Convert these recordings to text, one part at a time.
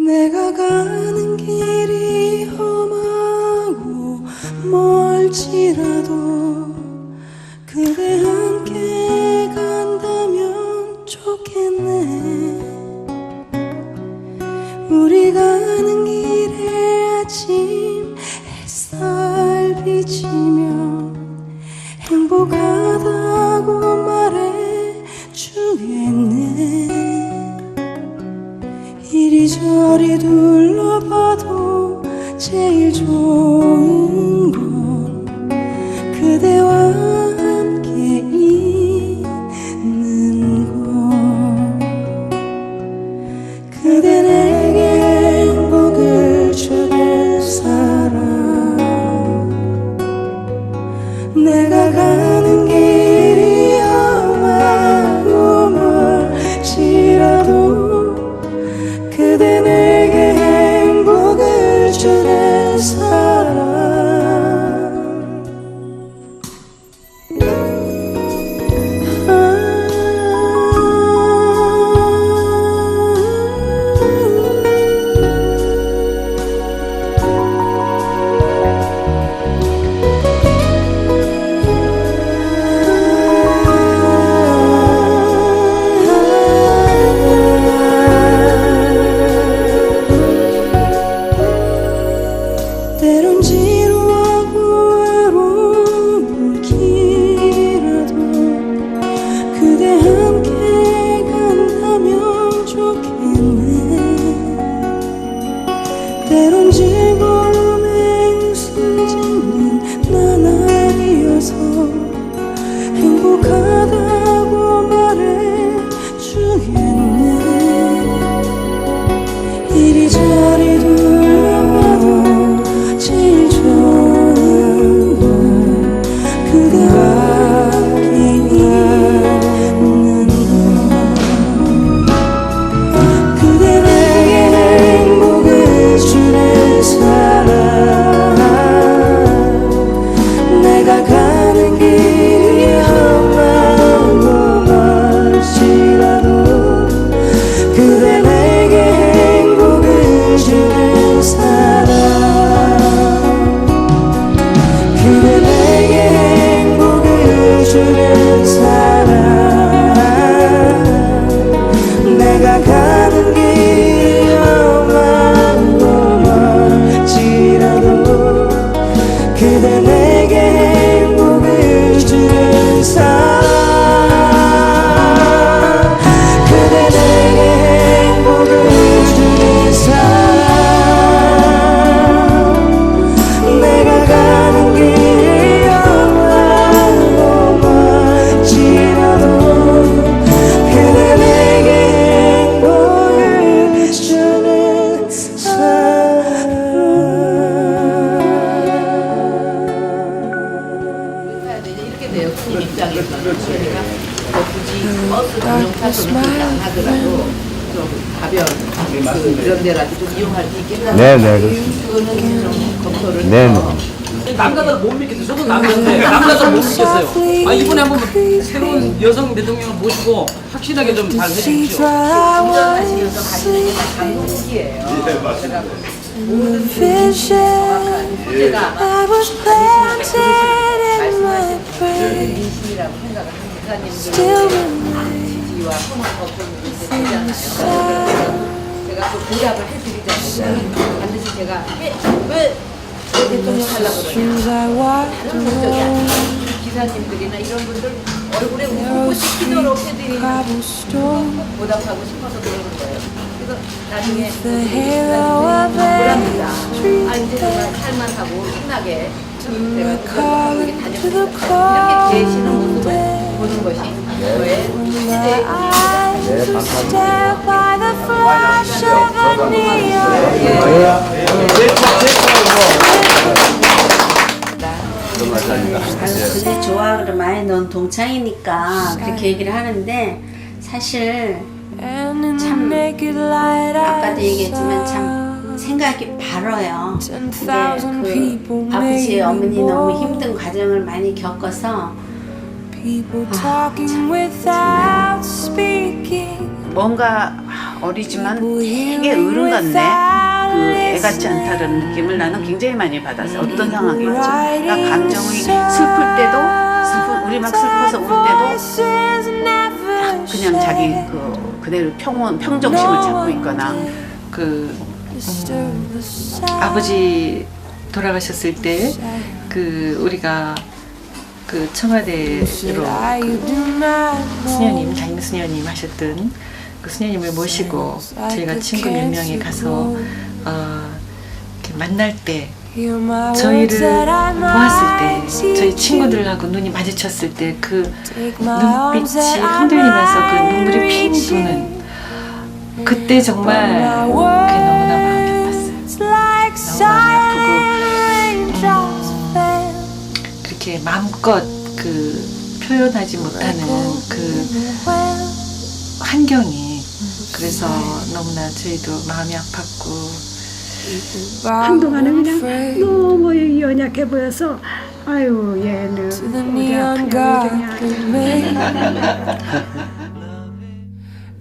내가 가는 길이 험하고 멀지라도 그대 함께 간다면 좋겠네. 우리 가는 길에 아침 햇살 비치면 행복하다고 말해주겠네. 이리저리 둘러봐도 제일 좋은 건 그대와 함께 있는 것. 그대 내게 행복을 주는 사람. 내가 가는 길이 험하고 멀지라도 그대 내게 행복을 주는 사람. 때론 지루하고 외로운 길이라도 그대 함께 간다면 좋겠네. 때론 즐거움에 웃음 짓는 나날이어서 행복하다고 말해주겠네. 이리저리 둘러봐도 제일 좋은 건 그대와 함께 있는 것. 그대 내게 행복을 주는 사람. 내가 가는 길이 험하고 멀지라도 그대 내게 행복을 주는 사람. 그대 내게 행복을 주는 사람. 내가 가는 길이 험하고 멀지라도 그대 내게 행복을 주는 사람. 그대 내게 행복을 주는 사람. 내가 가는 길이 험하고 멀지라도 그대 내게 행복을 주는 사람. 이렇게 돼요. 군 입장에서. 그러니까 뭐 굳이 버스 전용차선을 안 하더라도 좀 가벼운 그런 데라도 좀 이용할 수 있게 하는 네네, 그거는 좀 검토를 네네. 해서 남자들 못 믿겠어요. 저도 남자인데 남자들 못 믿겠어요. 이번에 한번 새로운 여성 대통령을 모시고 확실하게 좀 잘 해주십시오. 운전하시면서 가시는 게 다 감동이에요. 모든 분들이 정확한 소재가 말씀하신 인심이라고 생각을 합니다. 기사님들 지지와 소망 걱정이 되잖아요. 제가 또 보답을 해드리자면 반드시 제가 왜 대통령 하려고 그러냐. 다른 목적이 아니라 기사님들이나 이런 분들 얼굴에 웃고 싶도록 해드리는 꼭 보답하고 싶어서 그러는 거예요. 그래서 나중에 보랍니다. 아 이제 정말 살만하고 신나게 내가 운전하게 다녔습니다. 이렇게 계시는 모습을 보는 것이 저의 시대의 네, 그게 조화를 많이 넣은 동창이니까 그렇게 얘기를 하는데 사실 참 아까도 얘기했지만 참 생각이 바라요. 근데 그 아버지 어머니 너무 힘든 과정을 많이 겪어서 People talking without speaking. 뭔가 어리지만 되게 어른 같네. 그 애 같지 않다는 느낌을 나는 굉장히 많이 받았어요. 어떤 상황이었지. 그러니까 감정이 슬플 때도 우리 막 슬퍼서 울 때도 딱 그냥 자기 그대로 평정심을 찾고 있거나. 아버지 돌아가셨을 때 우리가 청와대로 수녀님, 담임 수녀님 하셨던 그 수녀님을 모시고 저희가 친구 몇 명이 가서 이렇게 만날 때 저희를 보았을 때 저희 친구들하고 눈이 마주쳤을 때 그 눈빛이 흔들리면서 그 눈물이 핑 도는 그때 정말 그게 너무나 마음이 아팠어요. 너무 마음이 아프고 그렇게 마음껏 표현하지 못하는 그 환경이 그래서 너무나 저희도 마음이 아팠고 한동안은 그냥 너무 연약해 보여서 아유 얘는 우리 아프냐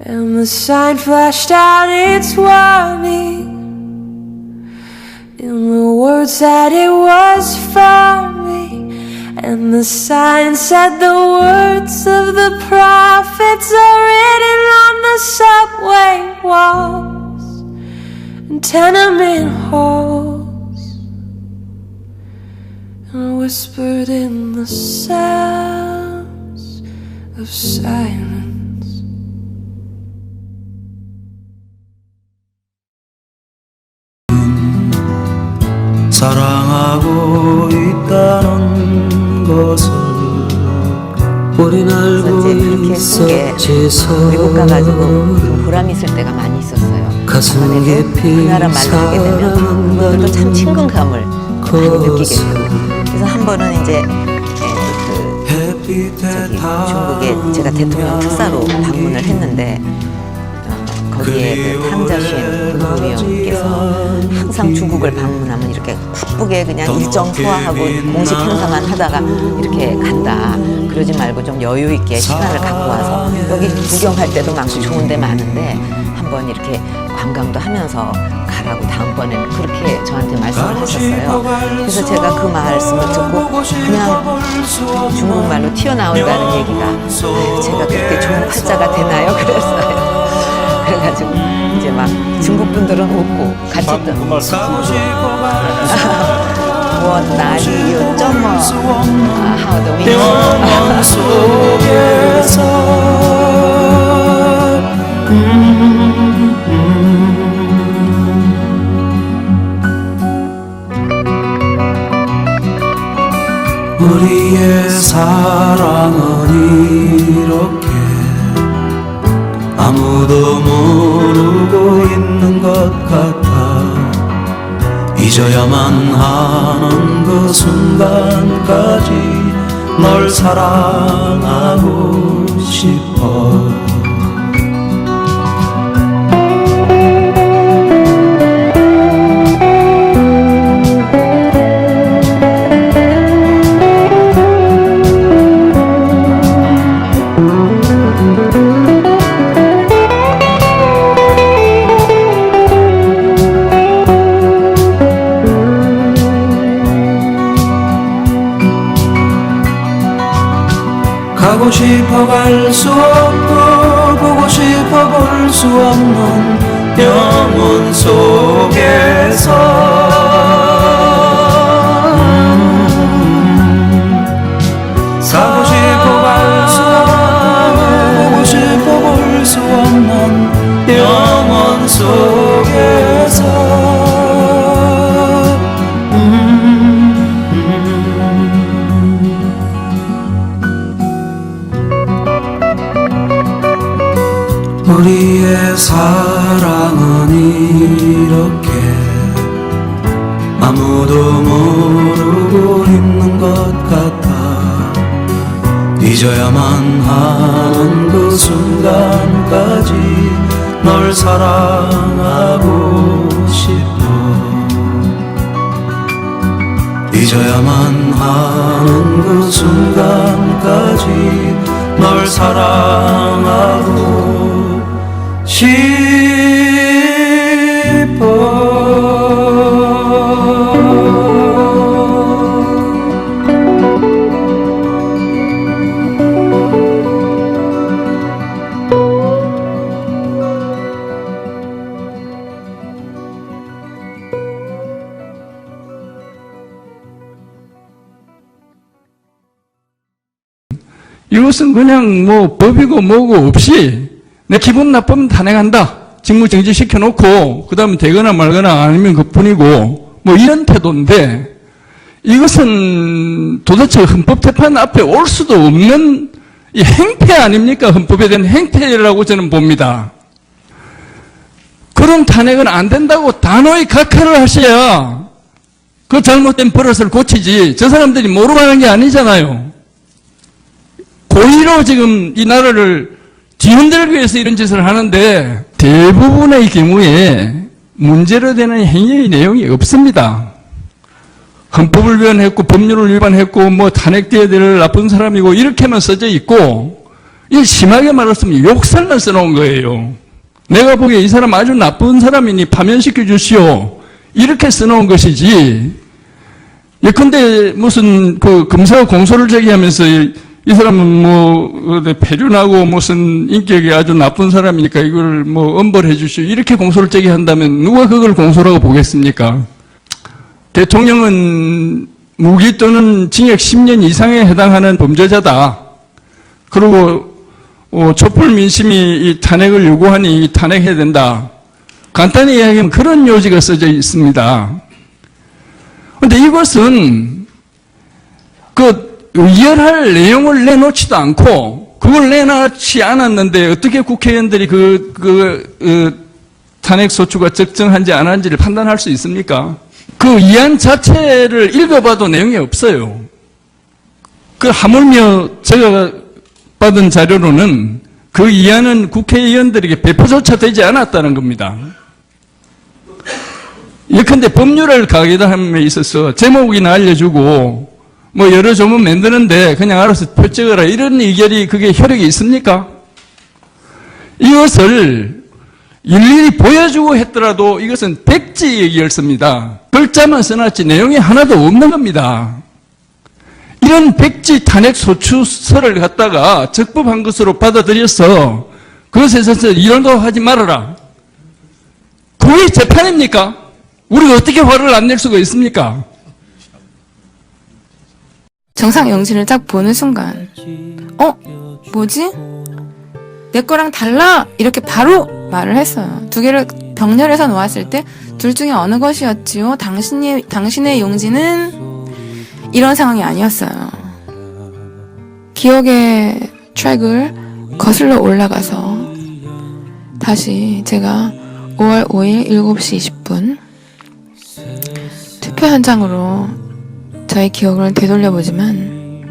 And the sign flashed out its warning in the words that it was from me. And the sign said the words of the prophets are written on the subway walls and tenement halls and whispered in the sounds of silence. 사랑하고 있다는 것을 우린 알고 있었지서 외국 가가지고 좀 보람 있을 때가 많이 있었어요. 가슴 깊이 그 나라 말로 하게 되면 그것도 참 친근감을 많이 느끼게 되고 그래서 한 번은 이제 중국에 제가 대통령 특사로 방문을 했는데 거기에 탕자신 국무위원께서 항상 중국을 방문하면 이렇게 바쁘게 그냥 일정 소화하고 공식 행사만 하다가 이렇게 간다. 그러지 말고 좀 여유 있게 시간을 갖고 와서 여기 구경할 때도 많고 좋은 데 많은데 한번 이렇게 관광도 하면서 가라고 다음번에는 그렇게 저한테 말씀을 하셨어요. 그래서 제가 그 말씀을 듣고 그냥 중국말로 튀어나온다는 얘기가 제가 그렇게 좋은 팔자가 되나요? 그랬어요. 그래가지고 이제 막 중국 분들은 웃고 같이 또 무엇 날이 요점어 하오더 우리의 사랑은 이렇게 아무도 모르고 있는 것 같아 잊어야만 하는 그 순간까지 널 사랑하고 싶어 가고 싶어 갈 수 없고 보고 싶어 볼 수 없는 영혼 속에서 가고 싶어 갈 수 없고 보고 싶어 볼 수 없는 영혼 속에서 우리의 사랑은 이렇게 아무도 모르고 있는 것 같아 잊어야만 하는 그 순간까지 널 사랑하고 싶어 잊어야만 하는 그 순간까지 널 사랑하고 이것은 그냥 뭐 법이고 뭐고 없이 내 기분 나쁘면 탄핵한다. 직무 정지시켜 놓고 그 다음에 되거나 말거나 아니면 그뿐이고 뭐 이런 태도인데 이것은 도대체 헌법재판 앞에 올 수도 없는 이 행패 아닙니까? 헌법에 대한 행패라고 저는 봅니다. 그런 탄핵은 안 된다고 단호히 각하를 하셔야 그 잘못된 버릇을 고치지 저 사람들이 모르고 하는 게 아니잖아요. 고의로 지금 이 나라를 뒤흔들기 위해서 이런 짓을 하는데 대부분의 경우에 문제로 되는 행위의 내용이 없습니다. 헌법을 위반했고 법률을 위반했고 뭐 탄핵돼야 될 나쁜 사람이고 이렇게만 써져 있고 이 심하게 말했으면 욕설만 써놓은 거예요. 내가 보기에 이 사람 아주 나쁜 사람이니 파면시켜 주시오 이렇게 써놓은 것이지 예컨대 무슨 그 검사가 공소를 제기하면서 이 사람은 뭐 폐륜하고 무슨 인격이 아주 나쁜 사람이니까 이걸 뭐 엄벌해 주시오 이렇게 공소를 제기한다면 누가 그걸 공소라고 보겠습니까? 대통령은 무기 또는 징역 10년 이상에 해당하는 범죄자다. 그리고 촛불 민심이 이 탄핵을 요구하니 탄핵해야 된다. 간단히 이야기하면 그런 요지가 써져 있습니다. 그런데 이것은 의결할 내용을 내놓지도 않고 그걸 내놓지 않았는데 어떻게 국회의원들이 탄핵소추가 적정한지 안 한지를 판단할 수 있습니까? 그 이안 자체를 읽어봐도 내용이 없어요. 하물며 제가 받은 자료로는 그 이안은 국회의원들에게 배포조차 되지 않았다는 겁니다. 예컨대 법률을 가개함에 있어서 제목이나 알려주고 뭐 여러 조문 만드는데 그냥 알아서 표 찍어라 이런 의결이 그게 효력이 있습니까? 이것을 일일이 보여주고 했더라도 이것은 백지 의결서입니다. 글자만 써놨지 내용이 하나도 없는 겁니다. 이런 백지 탄핵소추서를 갖다가 적법한 것으로 받아들여서 그것에 있어서 이론도 하지 말아라. 그게 재판입니까? 우리가 어떻게 화를 안 낼 수가 있습니까? 정상 영진을 딱 보는 순간 뭐지? 내 거랑 달라! 이렇게 바로 말을 했어요. 두 개를 병렬해서 놓았을 때 둘 중에 어느 것이었지요? 당신의 용지는 이런 상황이 아니었어요. 기억의 트랙을 거슬러 올라가서 다시 제가 5월 5일 7시 20분 투표 현장으로 저의 기억을 되돌려보지만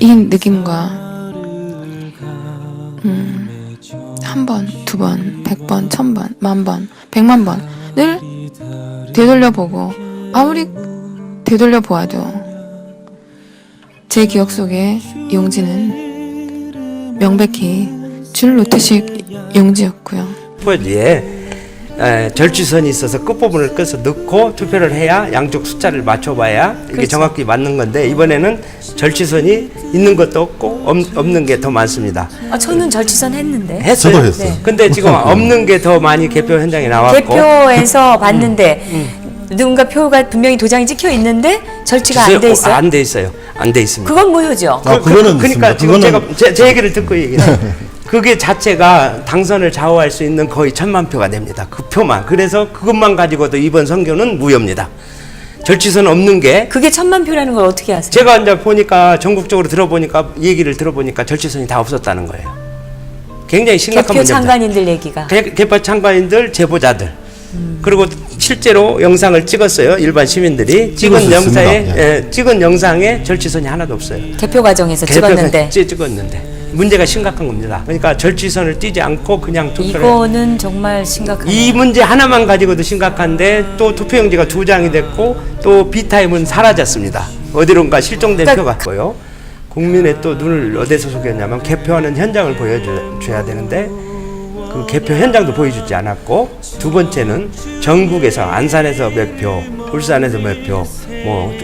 이 느낌과 한 번, 두 번, 100번, 1000번, 10,000번, 100만 번을 되돌려보고 아무리 되돌려보아도 제 기억 속에 용지는 명백히 줄 노트식 용지였고요. 투표지에 절취선이 있어서 끝부분을 껴서 넣고 투표를 해야 양쪽 숫자를 맞춰봐야 이게 그렇죠. 정확히 맞는 건데 이번에는 절취선이 있는 것도 없고 없는 게 더 많습니다. 저는 절취선 했는데. 했어요. 저도 했어요. 네. 근데 지금 없는 게 더 많이 개표 현장에 나왔고. 개표에서 봤는데 누군가 표가 분명히 도장이 찍혀 있는데 절취가 안 돼 있어요. 안 돼 있어요. 안 돼 있습니다. 그건 무효죠. 그거는 그러니까 있습니다. 지금 그거는... 제 얘기를 듣고 얘기해요. 그게 자체가 당선을 좌우할 수 있는 거의 1000만 표가 됩니다. 그 표만. 그래서 그것만 가지고도 이번 선거는 무효입니다. 절취선 없는 게. 그게 1000만 표라는 걸 어떻게 아세요? 제가 이제 보니까 전국적으로 들어보니까 얘기를 들어보니까 절취선이 다 없었다는 거예요. 굉장히 심각한 개표 문제입니다. 참관인들 얘기가. 개표 참관인들, 제보자들. 그리고 실제로 영상을 찍었어요. 일반 시민들이 찍은 영상에 찍은 영상에 절취선이 하나도 없어요. 개표 과정에서 찍었는데. 찍었는데. 문제가 심각한 겁니다. 그러니까 절취선을 띄지 않고 그냥 투표를. 이거는 정말 심각하네요. 이 문제 하나만 가지고도 심각한데 또 투표용지가 2장이 됐고 또 비타임은 사라졌습니다. 어디론가 실종된 표 같고요. 국민의 또 눈을 어디서 속였냐면 개표하는 현장을 보여줘야 되는데 그 개표 현장도 보여주지 않았고, 두 번째는 전국에서 안산에서 몇 표, 울산에서 몇 표, 뭐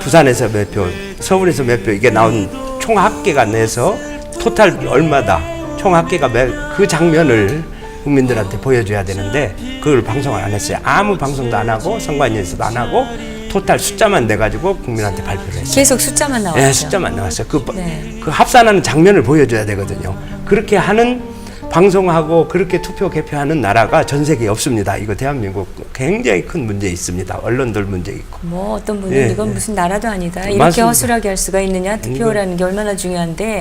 부산에서 몇 표, 서울에서 몇 표, 이게 나온 총 합계가 내서 토탈 얼마다, 총 합계가 그 장면을 국민들한테 보여줘야 되는데 그걸 방송을 안 했어요. 아무 방송도 안 하고 선관위에서도 안 하고 토탈 숫자만 내가지고 국민한테 발표를 했어요. 계속 숫자만 나왔죠. 네, 숫자만 나왔어요. 그 합산하는 장면을 보여줘야 되거든요. 그렇게 하는 방송하고 그렇게 투표 개표하는 나라가 전 세계에 없습니다. 이거 대한민국 굉장히 큰 문제 있습니다. 언론들 문제 있고. 뭐 어떤 분은 예, 이건 예. 무슨 나라도 아니다. 이렇게 맞습니다. 허술하게 할 수가 있느냐. 투표라는 게 얼마나 중요한데